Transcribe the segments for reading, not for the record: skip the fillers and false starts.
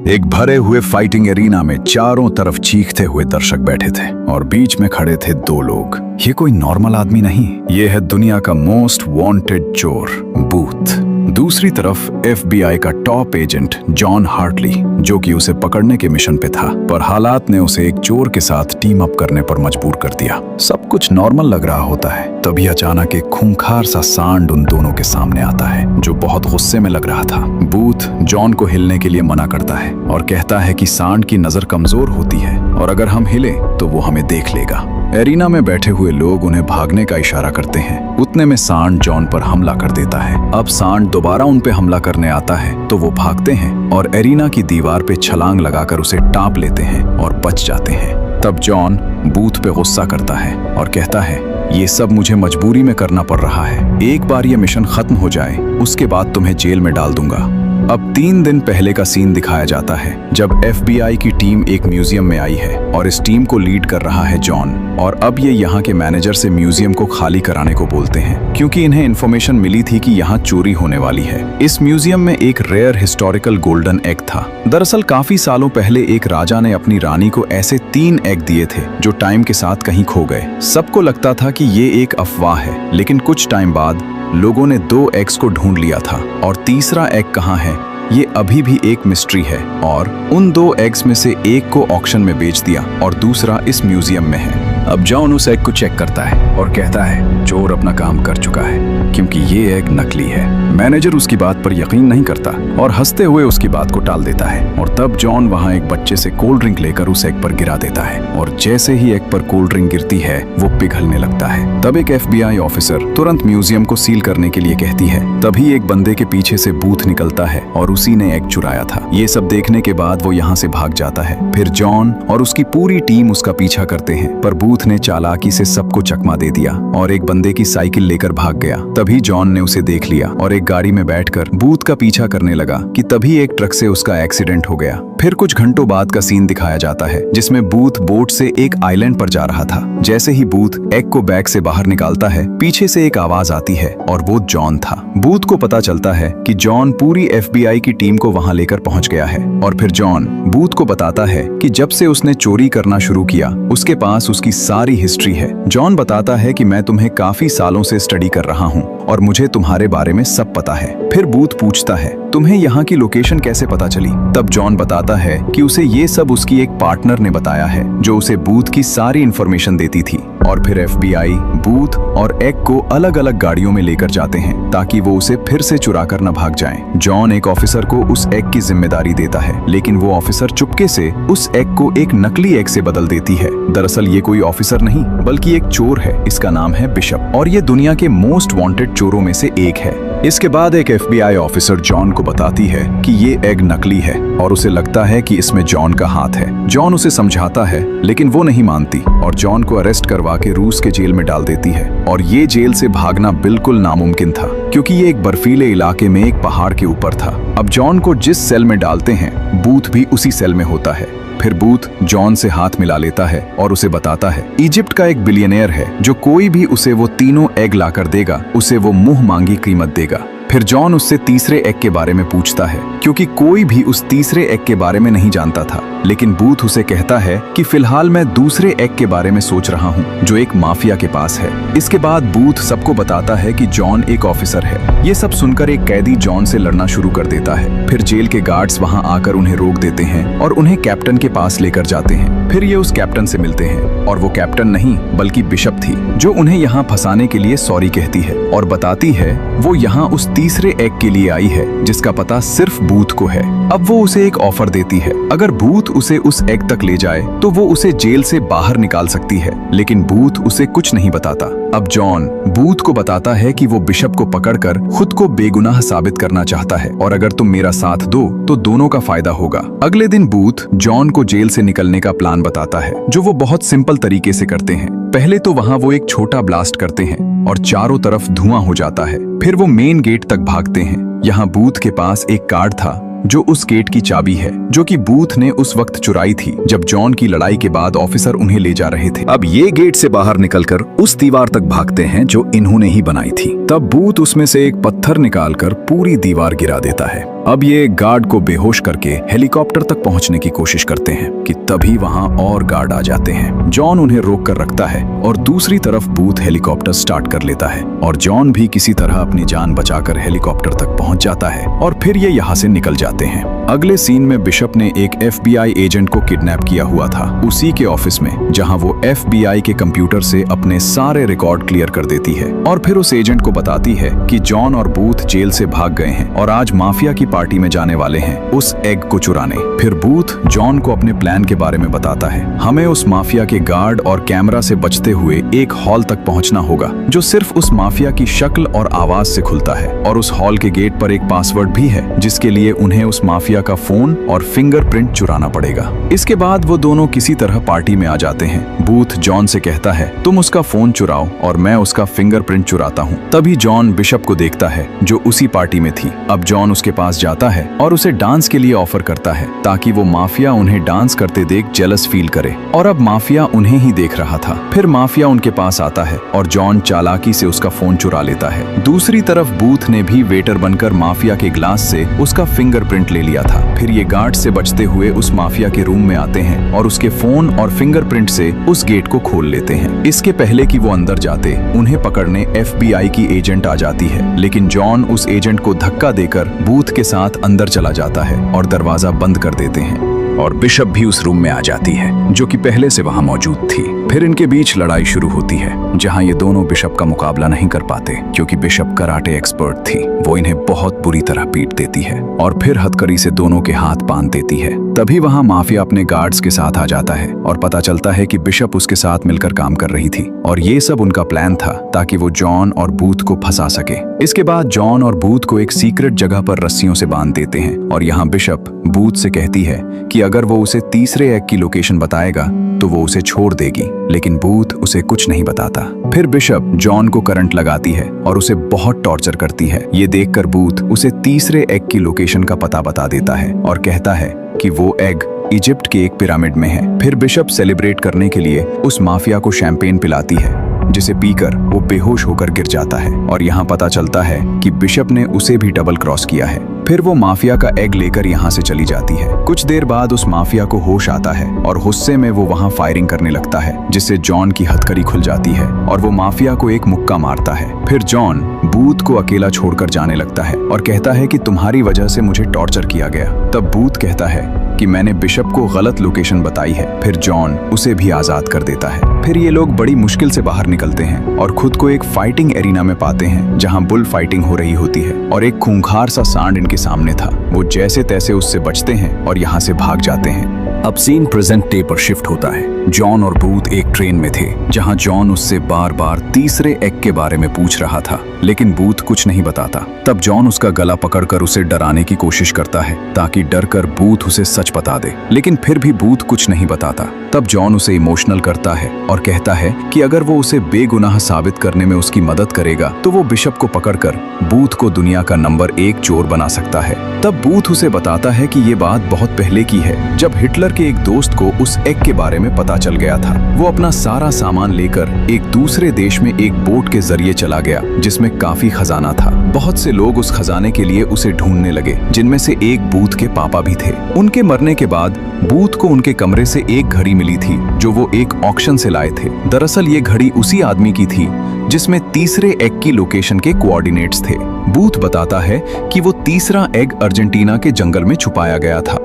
एक भरे हुए फाइटिंग एरिना में चारों तरफ चीखते हुए दर्शक बैठे थे और बीच में खड़े थे दो लोग। ये कोई नॉर्मल आदमी नहीं, ये है दुनिया का मोस्ट वांटेड चोर बूथ। दूसरी तरफ FBI का टॉप एजेंट जॉन हार्टली, जो कि उसे पकड़ने के मिशन पे था, पर हालात ने उसे एक चोर के साथ टीम अप करने पर मजबूर कर दिया। सब कुछ नॉर्मल लग रहा होता है, तभी अचानक एक खूंखार सा सांड उन दोनों के सामने आता है, जो बहुत गुस्से में लग रहा था। बूथ जॉन को हिलने के लिए मना करता है और कहता है कि सांड की नजर कमजोर होती है और अगर हम हिले तो वो हमें देख लेगा। एरिना में बैठे हुए लोग उन्हें भागने का इशारा करते हैं। उतने में सांड जॉन पर हमला कर देता है। अब सांड दोबारा उन पे हमला करने आता है तो वो भागते हैं और एरिना की दीवार पे छलांग लगाकर उसे टाँप लेते हैं और बच जाते हैं। तब जॉन बूथ पे गुस्सा करता है और कहता है, ये सब मुझे मजबूरी में करना पड़ रहा है। एक बार ये मिशन खत्म हो जाए उसके बाद तुम्हें जेल में डाल दूंगा। अब 3 दिन पहले का सीन दिखाया जाता है, जब FBI की टीम एक म्यूजियम में आई है और इस टीम को लीड कर रहा है जॉन। और अब ये यहाँ के मैनेजर से म्यूजियम को खाली कराने को बोलते हैं, क्योंकि इन्हें इन्फॉर्मेशन मिली थी कि यहाँ चोरी होने वाली है। इस म्यूजियम में एक रेयर हिस्टोरिकल गोल्डन एग था। दरअसल काफी सालों पहले एक राजा ने अपनी रानी को ऐसे 3 एग दिए थे, जो टाइम के साथ कहीं खो गए। सबको लगता था कि ये एक अफवाह है, लेकिन कुछ टाइम बाद लोगों ने 2 एग्स को ढूंढ लिया था और तीसरा एग कहाँ है ये अभी भी एक मिस्ट्री है। और उन 2 एग्स में से एक को ऑक्शन में बेच दिया और दूसरा इस म्यूजियम में है। अब जॉन उस एग को चेक करता है और कहता है, चोर अपना काम कर चुका है, क्योंकि ये एग नकली है। मैनेजर उसकी बात पर यकीन नहीं करता और हंसते हुए उसकी बात को टाल देता है। और तब जॉन वहाँ एक बच्चे से कोल्ड ड्रिंक लेकर उस एग पर गिरा देता है और जैसे ही एग पर कोल्ड ड्रिंक गिरती है वो पिघलने लगता है। तब एक FBI ऑफिसर तुरंत म्यूजियम को सील करने के लिए कहती है। तभी एक बंदे के पीछे से बूथ निकलता है और उसी ने एग चुराया था। ये सब देखने के बाद वो यहाँ से भाग जाता है। फिर जॉन और उसकी पूरी टीम उसका पीछा करते हैं, पर बूथ ने चालाकी से सबको चकमा दे दिया और एक बंदे की साइकिल लेकर भाग गया। तभी जॉन ने उसे देख लिया और एक गाड़ी में बैठकर बूथ का पीछा करने लगा कि तभी एक ट्रक से उसका एक्सीडेंट हो गया। फिर कुछ घंटों बाद का सीन दिखाया जाता है, जिसमें बूथ बोट से एक आइलैंड पर जा रहा था। जैसे ही बूथ एग को बैग से बाहर निकालता है, पीछे से एक आवाज आती है और वो जॉन था। बूथ को पता चलता है कि जॉन पूरी FBI की टीम को वहां लेकर पहुंच गया है। और फिर जॉन बूथ को बताता है कि जब से उसने चोरी करना शुरू किया उसके पास उसकी सारी हिस्ट्री है। जॉन बताता है कि मैं तुम्हें काफी सालों से स्टडी कर रहा हूँ और मुझे तुम्हारे बारे में सब पता है। फिर बूथ पूछता है, तुम्हें यहाँ की लोकेशन कैसे पता चली? तब जॉन बताता है कि उसे ये सब उसकी एक पार्टनर ने बताया है, जो उसे बूथ की सारी इंफॉर्मेशन देती थी। और फिर FBI बूथ और एग को अलग अलग गाड़ियों में लेकर जाते हैं ताकि वो उसे फिर से चुरा कर न भाग जाएं। जॉन एक ऑफिसर को उस एग की जिम्मेदारी देता है, लेकिन वो ऑफिसर चुपके से उस एग को एक नकली एग से बदल देती है। दरअसल ये कोई ऑफिसर नहीं बल्कि एक चोर है। इसका नाम है बिशप और ये दुनिया के मोस्ट वांटेड चोरों में से एक है। इसके बाद एक FBI ऑफिसर जॉन को बताती है कि ये एग नकली है और उसे लगता है कि इसमें जॉन का हाथ है। जॉन उसे समझाता है, लेकिन वो नहीं मानती और जॉन को अरेस्ट करवा के रूस के जेल में डाल देती है। और ये जेल से भागना बिल्कुल नामुमकिन था, क्योंकि ये एक बर्फीले इलाके में एक पहाड़ के ऊपर था। अब जॉन को जिस सेल में डालते हैं, बूथ भी उसी सेल में होता है। फिर बूथ जॉन से हाथ मिला लेता है और उसे बताता है, इजिप्ट का एक बिलियनियर है, जो कोई भी उसे वो तीनों एग लाकर देगा उसे वो मुंह मांगी कीमत देगा। फिर जॉन उससे तीसरे एग के बारे में पूछता है, क्योंकि कोई भी उस तीसरे एग के बारे में नहीं जानता था। लेकिन बूथ उसे कहता है कि फिलहाल मैं दूसरे एग के बारे में सोच रहा हूँ, जो एक माफिया के पास है। इसके बाद बूथ सबको बताता है कि जॉन एक ऑफिसर है। ये सब सुनकर एक कैदी जॉन से लड़ना शुरू कर देता है। फिर जेल के गार्ड्स वहाँ आकर उन्हें रोक देते हैं और उन्हें कैप्टन के पास लेकर जाते हैं। फिर ये उस कैप्टन से मिलते हैं और वो कैप्टन नहीं बल्कि बिशप थी, जो उन्हें यहाँ फंसाने के लिए सॉरी कहती है और बताती है वो यहाँ उस तीसरे एग के लिए आई है, जिसका पता सिर्फ बूथ को है। अब वो उसे एक ऑफर देती है, अगर बूथ उसे उस एग तक ले जाए तो वो उसे जेल से बाहर निकाल सकती है। लेकिन बूथ उसे कुछ नहीं बताता। अब जॉन बूथ को बताता है कि वो बिशप को पकड़कर खुद को बेगुनाह साबित करना चाहता है और अगर तुम मेरा साथ दो तो दोनों का फायदा होगा। अगले दिन बूथ जॉन को जेल से निकलने का प्लान बताता है, जो वो बहुत सिंपल तरीके से करते हैं। पहले तो वहाँ वो एक छोटा ब्लास्ट करते हैं और चारों तरफ धुआं हो जाता है। फिर वो मेन गेट तक भागते हैं। यहाँ बूथ के पास एक कार्ड था, जो उस गेट की चाबी है, जो कि बूथ ने उस वक्त चुराई थी जब जॉन की लड़ाई के बाद ऑफिसर उन्हें ले जा रहे थे। अब ये गेट से बाहर निकलकर उस दीवार तक भागते हैं जो इन्होंने ही बनाई थी। तब बूथ उसमें से एक पत्थर निकालकर पूरी दीवार गिरा देता है। अब ये गार्ड को बेहोश करके हेलीकॉप्टर तक पहुंचने की कोशिश करते हैं कि तभी वहां और गार्ड आ जाते हैं। जॉन उन्हें रोक कर रखता है और दूसरी तरफ बूथ हेलीकॉप्टर स्टार्ट कर लेता है और जॉन भी किसी तरह अपनी जान बचाकर हेलीकॉप्टर तक पहुंच जाता है और फिर ये यहाँ से निकल जाते हैं। अगले सीन में बिशप ने एक FBI एजेंट को किडनैप किया हुआ था उसी के ऑफिस में, जहां वो FBI के कंप्यूटर से अपने सारे रिकॉर्ड क्लियर कर देती है और फिर उस एजेंट को बताती है कि जॉन और बूथ जेल से भाग गए हैं और आज माफिया की पार्टी में जाने वाले हैं उस एग को चुराने। फिर बूथ जॉन को अपने प्लान के बारे में बताता है। हमें उस माफिया के गार्ड और कैमरा से बचते हुए एक हॉल तक पहुंचना होगा जो सिर्फ उस माफिया की शक्ल और आवाज से खुलता है और उस हॉल के गेट पर एक पासवर्ड भी है जिसके लिए उन्हें उस माफिया का फोन और फिंगरप्रिंट चुराना पड़ेगा। इसके बाद वो दोनों किसी तरह पार्टी में आ जाते हैं। बूथ जॉन से कहता है तुम उसका फोन चुराओ और मैं उसका फिंगरप्रिंट चुराता हूँ। तभी जॉन बिशप को देखता है जो उसी पार्टी में थी। अब जॉन उसके पास जाता है और उसे डांस के लिए ऑफर करता है ताकि वो माफिया उन्हें डांस करते देख जेलस फील करे और अब माफिया उन्हें ही देख रहा था। फिर माफिया उनके पास आता है और जॉन चालाकी से उसका फोन चुरा लेता है। दूसरी तरफ बूथ ने भी वेटर बनकर माफिया के ग्लास से उसका फिंगरप्रिंट ले लिया था। फिर ये गार्ड से बचते हुए उस माफिया के रूम में आते हैं और उसके फोन और फिंगरप्रिंट से उस गेट को खोल लेते हैं। इसके पहले कि वो अंदर जाते उन्हें पकड़ने FBI की एजेंट आ जाती है, लेकिन जॉन उस एजेंट को धक्का देकर बूथ के साथ अंदर चला जाता है और दरवाजा बंद कर देते हैं और बिशप भी उस रूम में आ जाती है जो कि पहले से वहां मौजूद थी। फिर इनके बीच लड़ाई शुरू होती है जहां ये दोनों बिशप का मुकाबला नहीं कर पाते क्योंकि बिशप कराटे एक्सपर्ट थी। वो इन्हें बहुत बुरी तरह पीट देती है और फिर हथकड़ी से दोनों के हाथ बांध देती है। तभी वहां माफिया अपने गार्ड्स के साथ आ जाता है और पता चलता है कि बिशप उसके साथ मिलकर काम कर रही थी और ये सब उनका प्लान था ताकि वो जॉन और बूथ को फंसा सके। इसके बाद जॉन और बूथ को एक सीक्रेट जगह पर रस्सियों से बांध देते हैं और यहाँ बिशप बूथ से कहती है कि अगर वो उसे तीसरे एग की लोकेशन बताएगा तो वो उसे छोड़ देगी, लेकिन बूथ उसे कुछ नहीं बताता। फिर बिशप जॉन को करंट लगाती है और उसे बहुत टॉर्चर करती है। ये देखकर बूथ उसे तीसरे एग की लोकेशन का पता बता देता है और कहता है कि वो एग इजिप्ट के एक पिरामिड में है। फिर बिशप सेलिब्रेट करने के लिए उस माफिया को शैंपेन पिलाती है जिसे पीकर वो बेहोश होकर गिर जाता है और यहाँ पता चलता है कि बिशप ने उसे भी डबल क्रॉस किया है। फिर वो माफिया का एग लेकर यहाँ से चली जाती है। कुछ देर बाद उस माफिया को होश आता है और गुस्से में वो वहाँ फायरिंग करने लगता है जिससे जॉन की हथकड़ी खुल जाती है और वो माफिया को एक मुक्का मारता है। फिर जॉन बूथ को अकेला छोड़कर जाने लगता है और कहता है कि तुम्हारी वजह से मुझे टॉर्चर किया गया। तब बूथ कहता है कि मैंने बिशप को गलत लोकेशन बताई है। फिर जॉन उसे भी आजाद कर देता है। फिर ये लोग बड़ी मुश्किल से बाहर निकलते हैं और खुद को एक फाइटिंग एरिना में पाते हैं जहां बुल फाइटिंग हो रही होती है और एक खूंखार सा सांड इनके सामने था। वो जैसे तैसे उससे बचते हैं और यहाँ से भाग जाते हैं। अब सीन प्रेजेंट डे पर शिफ्ट होता है। जॉन और बूथ एक ट्रेन में थे जहां जॉन उससे बार बार तीसरे एग के बारे में पूछ रहा था, लेकिन बूथ कुछ नहीं बताता। तब जॉन उसका गला पकड़कर उसे डराने की कोशिश करता है ताकि डरकर बूथ उसे सच बता दे, लेकिन फिर भी बूथ कुछ नहीं बताता। तब जॉन उसे इमोशनल करता है और कहता है कि अगर वो उसे बेगुनाह साबित करने में उसकी मदद करेगा तो वो बिशप को पकड़कर बूथ को दुनिया का नंबर 1 चोर बना सकता है। तब बूथ उसे बताता है कि ये बात बहुत पहले की है, जब हिटलर के एक दोस्त को उस एग के बारे में पता चल गया था। वो अपना सारा सामान लेकर एक दूसरे देश में एक बोट के जरिए चला गया जिसमें काफी खजाना था। बहुत से लोग उस खजाने के लिए उसे ढूंढने लगे, जिनमें से एक बूथ के पापा भी थे। उनके मरने के बाद बूथ को उनके कमरे से एक घड़ी मिली थी जो वो एक ऑक्शन से लाए थे। दरअसल ये घड़ी उसी आदमी की थी जिसमें तीसरे एग की लोकेशन के कोऑर्डिनेट्स थे। बूथ बताता है कि वो तीसरा एग अर्जेंटीना के जंगल में छुपाया गया था।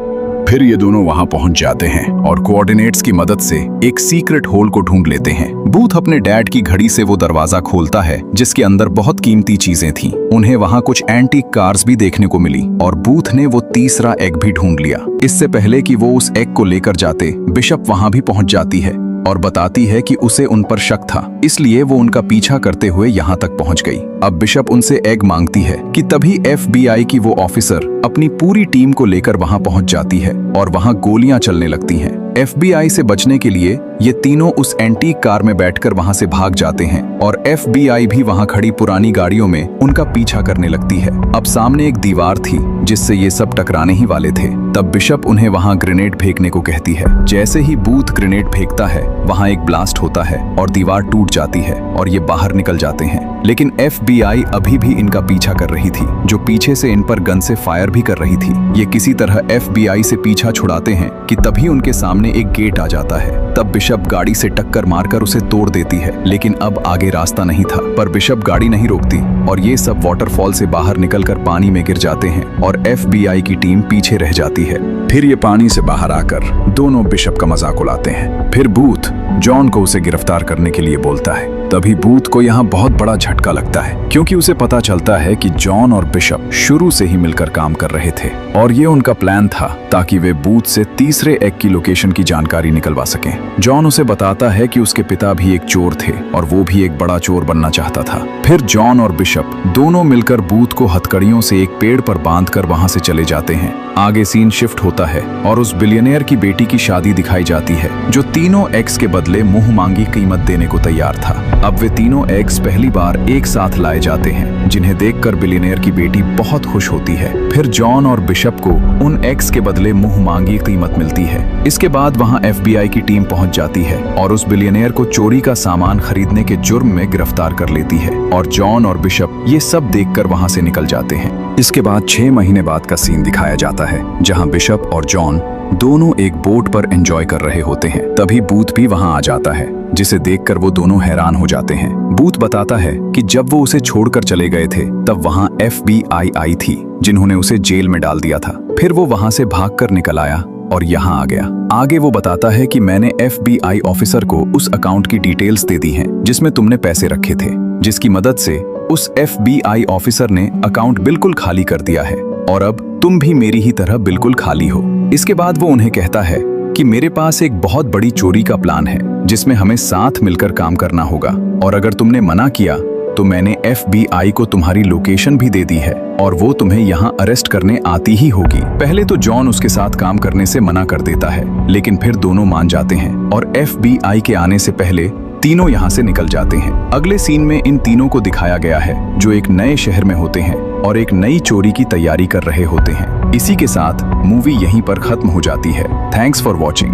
फिर ये दोनों वहां पहुंच जाते हैं और कोऑर्डिनेट्स की मदद से एक सीक्रेट होल को ढूंढ लेते हैं। बूथ अपने डैड की घड़ी से वो दरवाजा खोलता है जिसके अंदर बहुत कीमती चीजें थीं। उन्हें वहां कुछ एंटीक कार्स भी देखने को मिली और बूथ ने वो तीसरा एग भी ढूंढ लिया। इससे पहले कि वो उस एग को लेकर जाते, बिशप वहां भी पहुंच जाती है और बताती है कि उसे उन पर शक था, इसलिए वो उनका पीछा करते हुए यहाँ तक पहुँच गई। अब बिशप उनसे एग मांगती है कि तभी FBI की वो ऑफिसर अपनी पूरी टीम को लेकर वहां पहुंच जाती है और वहां गोलियां चलने लगती हैं। FBI से बचने के लिए ये तीनों उस एंटीक कार में बैठकर वहां से भाग जाते हैं और FBI भी वहां खड़ी पुरानी गाड़ियों में उनका पीछा करने लगती है। अब सामने एक दीवार थी जिससे ये सब टकराने ही वाले थे। तब बिशप उन्हें वहां ग्रेनेड फेंकने को कहती है। जैसे ही बूथ ग्रेनेड फेंकता है वहां एक ब्लास्ट होता है और दीवार टूट जाती है और ये बाहर निकल जाते हैं। लेकिन FBI अभी भी इनका पीछा कर रही थी, जो पीछे से इन पर गन से फायर भी कर रही थी। ये किसी तरह FBI से पीछा छुड़ाते हैं कि तभी उनके सामने एक गेट आ जाता है। तब बिशप गाड़ी से टक्कर मारकर उसे तोड़ देती है, लेकिन अब आगे रास्ता नहीं था। पर बिशप गाड़ी नहीं रोकती और ये सब वाटरफॉल से बाहर निकलकर पानी में गिर जाते हैं और FBI की टीम पीछे रह जाती है। फिर ये पानी से बाहर आकर दोनों बिशप का मजाक उड़ाते हैं। फिर बूथ जॉन को उसे गिरफ्तार करने के लिए बोलता है। तभी बूथ को यहाँ बहुत बड़ा झटका लगता है, क्योंकि उसे पता चलता है कि जॉन और बिशप शुरू से ही मिलकर काम कर रहे थे और ये उनका प्लान था ताकि वे बूथ से तीसरे एग की लोकेशन की जानकारी निकलवा सकें। जॉन उसे बताता है कि उसके पिता भी एक चोर थे और वो भी एक बड़ा चोर बनना चाहता था। फिर जॉन और बिशप दोनों मिलकर बूथ को हथकड़ियों से एक पेड़ पर बांधकर वहां से चले जाते हैं। आगे सीन शिफ्ट होता है और उस बिलियनियर की बेटी की शादी दिखाई जाती है, जो तीनों एग्स के बदले मुंह मांगी कीमत देने को तैयार था। अब वे तीनों एग्स पहली बार एक साथ लाए जाते हैं, जिन्हें देखकर बिलियनियर की बेटी बहुत खुश होती है। फिर जॉन और बिशप को उन एग्स के बदले मुंह मांगी कीमत मिलती है। इसके बाद वहां FBI की टीम पहुंच जाती है और उस बिलियनियर को चोरी का सामान खरीदने के जुर्म में गिरफ्तार कर लेती है और जॉन और बिशप ये सब देखकर वहां से निकल जाते हैं। इसके बाद 6 महीने बाद का सीन दिखाया जाता है, जहां बिशप और जॉन दोनों एक बोट पर एंजॉय कर रहे होते हैं। तभी बूथ भी वहां आ जाता है, जिसे देखकर वो दोनों हैरान हो जाते हैं। बूथ बताता है कि जब वो उसे छोड़कर चले गए थे तब वहां FBI आई थी, जिन्होंने उसे जेल में डाल दिया था। फिर वो वहां से भागकर निकल आया और यहाँ आ गया। आगे वो बताता है कि मैंने FBI ऑफिसर को उस अकाउंट की डिटेल्स दे दी हैं जिसमें तुमने पैसे रखे थे, जिसकी मदद से उस FBI ऑफिसर ने अकाउंट बिल्कुल खाली कर दिया है और अब तुम भी मेरी ही तरह बिल्कुल खाली हो। इसके बाद वो उन्हें कहता है कि मेरे पास एक बहुत बड़ी चोरी का प्लान है जिसमें हमें साथ मिलकर काम करना होगा, और अगर तुमने मना किया तो मैंने FBI को तुम्हारी लोकेशन भी दे दी है और वो तुम्हें यहाँ अरेस्ट करने आती ही होगी। पहले तो जॉन उसके साथ काम करने से मना कर देता है, लेकिन फिर दोनों मान जाते हैं और FBI के आने से पहले तीनों यहाँ से निकल जाते हैं। अगले सीन में इन तीनों को दिखाया गया है जो एक नए शहर में होते हैं और एक नई चोरी की तैयारी कर रहे होते हैं। इसी के साथ मूवी यहीं पर खत्म हो जाती है। Thanks for watching.